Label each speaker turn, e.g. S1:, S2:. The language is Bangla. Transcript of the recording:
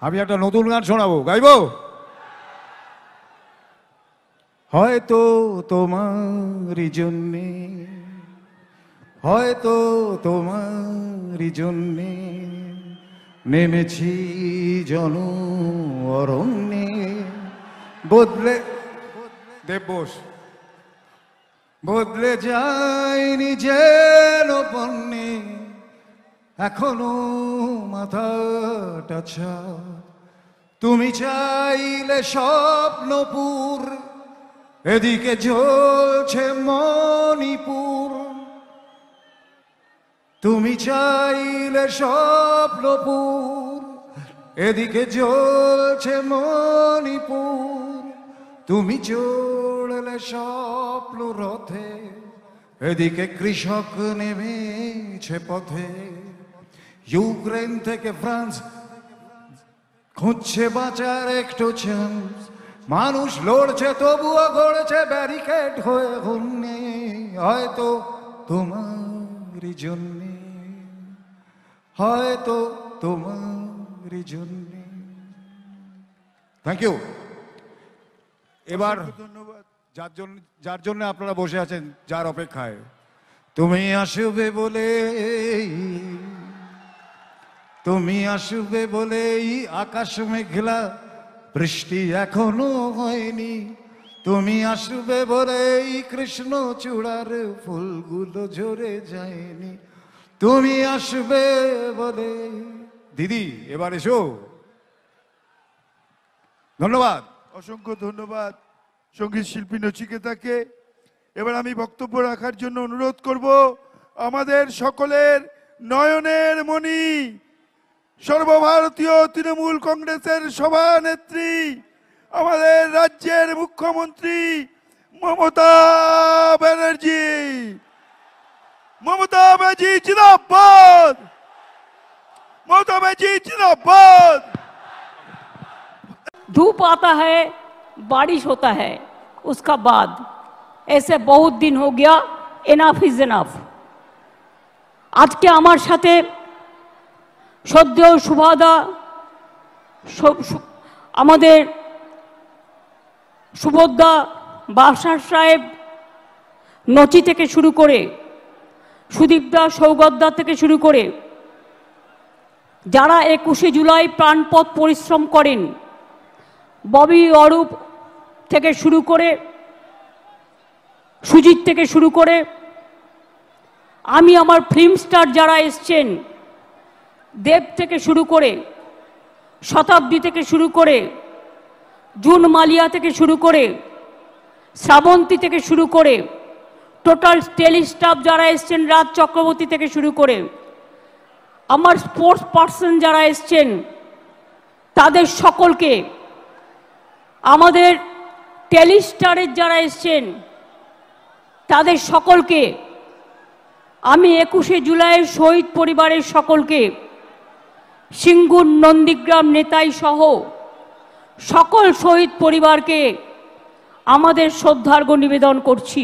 S1: আমি একটা নতুন গান শোনাবো, গাইবো? হয়তো তোমারই জন্যে, হয়তো তোমারই জন্যে নেমেছি জন অরণ্যে। বদলে দেববোস বদলে যায়নি যেন পণ্যে, এখনো মাথাটা ছাদ। তুমি চাইলে স্বপ্নপুর, এদিকে জ্বলছে মণিপুর। তুমি চাইলে স্বপ্নপুর, এদিকে জ্বলছে মণিপুর। তুমি চড়লে স্বপ্ন রথে, এদিকে কৃষক নেমেছে পথে। ইউক্রেন থেকে ফ্রান্স খুঁজছে বাঁচার একটু চান্স। মানুষ লড়ছে তবুও গড়ছে ব্যারিকেড হয়ে হন্যে। হয়তো তোমারই জন্যে, হয়তো তোমারই জন্যে। Thank you. এবার
S2: ধন্যবাদ।
S1: যার জন্য আপনারা বসে আছেন, যার অপেক্ষায়, তুমি আসবে বলে, তুমি আসবে বলেই আকাশ মেঘলা, বৃষ্টি এখনো হয়নি। তুমি আসবে বলেই কৃষ্ণ চূড়ার ফুলগুলো ঝরে যায়নি। তুমি আসবে বলে। দিদি এবার এসো। ধন্যবাদ,
S2: অসংখ্য ধন্যবাদ সঙ্গীত শিল্পী নচিকেতাকে। এবার আমি বক্তব্য রাখার জন্য অনুরোধ করব আমাদের সকলের নয়নের মণি, সর্বভারতীয় তৃণমূল কংগ্রেসের সভানেত্রী, আমাদের রাজ্যের মুখ্যমন্ত্রী মমতা ব্যানার্জি। মমতা ব্যানার্জি জিন্দাবাদ, মমতা ব্যানার্জি जिंदाबाद।
S3: धूप आता है, बारिश होता है, उसका बाद ऐसे बहुत दिन हो गया, एनाफ इज एनाफ। आज के आमार साथे श्रद्धेय सुभादा, आमादेर सुभद्रा, बादशाह साहेब, नची থেকে শুরু করে সুদীপদা, সৌগতদা থেকে শুরু করে যারা 21শে জুলাই প্রাণপণ পরিশ্রম করেন, ববি, অরূপ থেকে শুরু করে সুজিত থেকে শুরু করে আমি আমার ফিল্ম স্টার যারা এসছেন, দেব থেকে শুরু করে শতাব্দী থেকে শুরু করে জুন মালিয়া থেকে শুরু করে শ্রাবন্তী থেকে শুরু করে টোটাল টেলি স্টাফ যারা এসছেন, রাজ চক্রবর্তী থেকে শুরু করে আমার স্পোর্টস পার্সন যারা এসছেন, তাদের সকলকে, আমাদের টেলিস্টারের যারা এসছেন তাদের সকলকে, আমি 21শে জুলাইয়ের শহীদ পরিবারের সকলকে, সিঙ্গুর, নন্দীগ্রাম, নেতাই সহ সকল শহীদ পরিবারকে আমাদের শ্রদ্ধার্ঘ্য নিবেদন করছি।